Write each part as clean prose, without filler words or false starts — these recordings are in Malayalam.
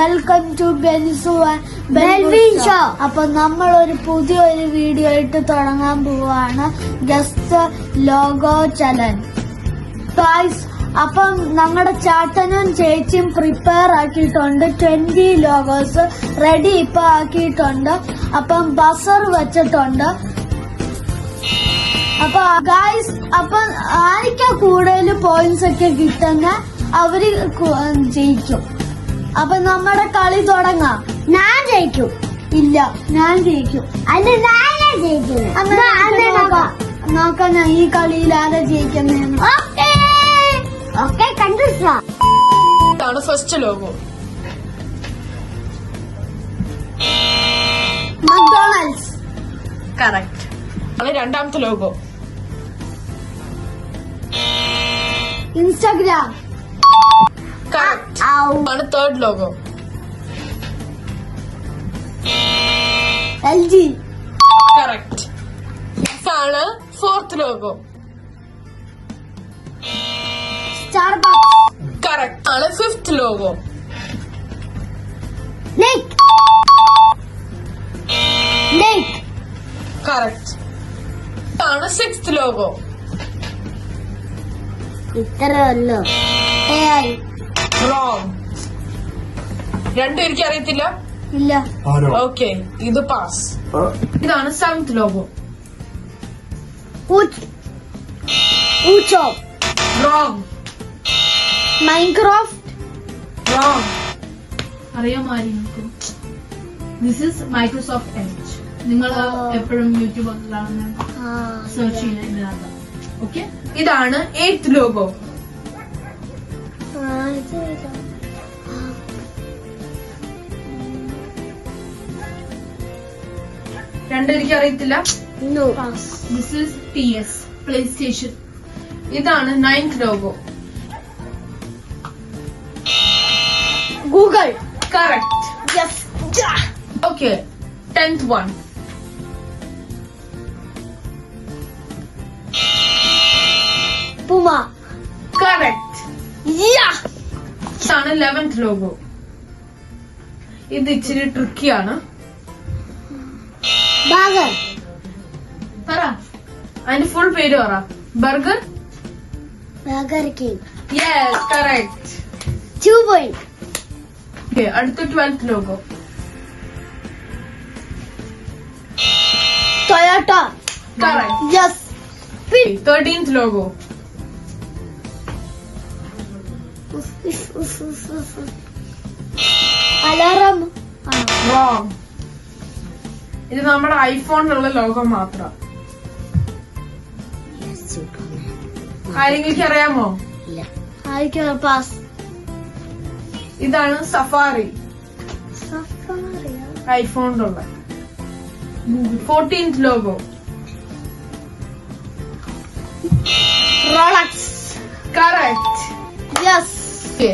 Welcome to Bensu Belvin show. അപ്പൊ നമ്മൾ ഒരു പുതിയൊരു വീഡിയോ ആയിട്ട് തുടങ്ങാൻ പോവാണ്. Guess logo challenge guys. അപ്പം നമ്മുടെ ചാട്ടനും ചേച്ചിയും പ്രിപ്പയർ ആക്കിയിട്ടുണ്ട്. 20 ലോഗോസ് റെഡി ഇപ്പൊ ആക്കിയിട്ടുണ്ട്. അപ്പം ബസർ വെച്ചിട്ടുണ്ട്. അപ്പൊ ഗായ്സ്, അപ്പം ആർക്കാ കൂടുതൽ പോയിന്റ്സ് ഒക്കെ കിട്ടുന്ന അവര് ജയിക്കും. അപ്പൊ നമ്മുടെ കളി തുടങ്ങാം. ഞാൻ ജയിക്കും. ഇല്ല, ഞാൻ ജയിക്കും. അല്ല, ഞാനാ ജയിക്കും. നോക്കാം ഞാൻ ഈ കളിയിൽ ആരാ ജയിക്കുന്നതെന്ന്. ഓക്കെ, കണ്ടുപിടിച്ചോ. ഇതാണ് ഫസ്റ്റ് ലോഗോ. മക്ഡൊണാൾഡ്സ്. കറക്റ്റ്. ആണ് രണ്ടാമത്തെ ലോഗോ. ഇൻസ്റ്റാഗ്രാം. കറക്റ്റ്. ആണ് തേർഡ് ലോഗോ. LG. കറക്റ്റ്. ആണ് ഫോർത്ത് ലോഗോ. സ്റ്റാർബക്സ്. കറക്റ്റ്. ആണ് ഫിഫ്ത്ത് ലോഗോ. Nike. കറക്റ്റ്. ആണ് സിക്സ്ത് ലോഗോ. ഇത്രേ ഉള്ളൂ. AI. റോങ്. രണ്ടും എനിക്ക് അറിയത്തില്ല. ഇല്ല. ഓക്കെ, ഇത് പാസ്. ഇതാണ് സെവൻത് ലോഗോ. ഊച്ചോ. റോങ്. മൈൻക്രാഫ്റ്റ്. റോങ്. അറിയാമായിരിക്കും. This is Microsoft Edge. നിങ്ങൾ എപ്പോഴും യൂട്യൂബിലാണ് സെർച്ച് ചെയ്യുന്നതിനകത്ത്. ഓക്കെ, ഇതാണ് എയ്ത്ത് ലോഗോ. രണ്ടും എനിക്ക് അറിയത്തില്ല. This is PS PlayStation. ഇതാണ് ninth logo. Google. Correct. Okay, 10th one. പുമ. Correct. ഇതാണ് 11th ലോഗോ. ഇത് ഇച്ചിരി ട്രിക്കിയാണ്. ബർഗർ. പറ, അതിന്റെ ഫുൾ പേര് പറ. Burger. Burger king. Yes, correct. 2 point. Okay, അടുത്ത 12th logo. Toyota. Correct. Yes. 13th logo. Alarm. Wrong. ഇത് നമ്മുടെ ഐഫോണിലുള്ള ലോഗോ മാത്രം. ആരെങ്കിലും അറിയാമോ? ആയിരിക്കും. പാസ്. ഇതാണ് സഫാറി. ഐഫോണിലുള്ള 14th logo. Rolex. Correct. Yes.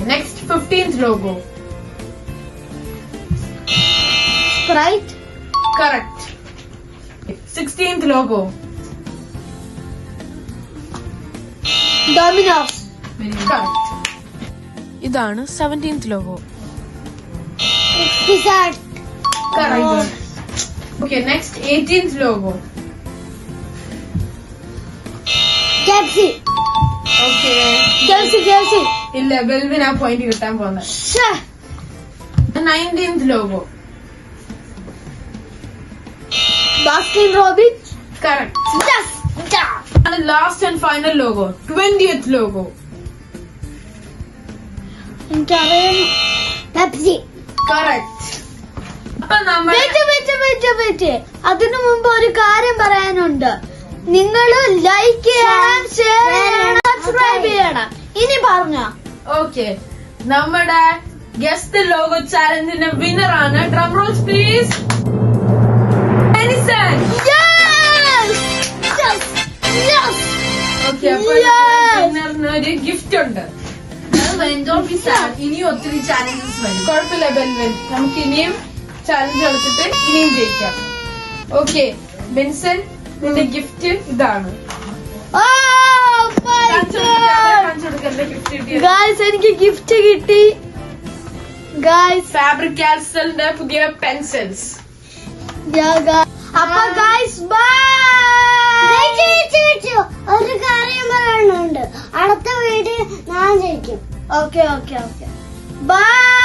Next 15th logo. Sprite. Correct. 16th logo. Domino's. Correct. ഇതാണ് 17th logo. Pizza Hut. Correct. Okay, next 18th logo. KFC. Okay, KFC. ഇല്ല, ബെൽവിൻ ആ പോയിന്റ് കിട്ടാൻ പോകുന്നത്. 19th logo. Baskin Robbins. Correct. Yes. Last and final logo. 20th logo. എനിക്കറിയാം. പെപ്സി. കറക്റ്റ്. അപ്പൊ നമ്മൾ വെയിറ്റ്. അതിനു മുമ്പ് ഒരു കാര്യം പറയാനുണ്ട്. നിങ്ങൾ ലൈക്ക് ചെയ്യണം, ഷെയർ ചെയ്യണം, സബ്സ്ക്രൈബ് ചെയ്യണം. ഇനി പറഞ്ഞോ. ഓക്കെ, നമ്മുടെ ഗസ്റ്റ് ലോഗോ ചാലഞ്ചിന്റെ വിന്നർ ആണ്. Drum rolls please. ഓക്കെ, അപ്പൊ വിന്നറിന് ഒരു ഗിഫ്റ്റ് ഉണ്ട്. ഇനിയും ഒത്തിരി ചാലഞ്ചസ് വരും. കുഴപ്പമില്ല ബെൽവിൻ, നമുക്ക് ഇനിയും ചാലഞ്ച് കളിച്ചിട്ട് ഇനിയും ജയിക്കാം. ഓക്കെ ബെൻസൺ, നിന്റെ ഗിഫ്റ്റ് ഇതാണ്. ഗായ്സ്, എനിക്ക് ഗിഫ്റ്റ് കിട്ടി. ഗായ്സ് ഫാബ്രിക് കാസ്റ്റലിന്റെ പുതിയ പെൻസിൽസ്. അപ്പൊ ഗായ്സ് ബൈ. ഒരു കാര്യം പറയാനുണ്ട്. അടുത്ത വീഡിയോ ഞാൻ ജയിക്കും. ഓക്കെ. ബൈ.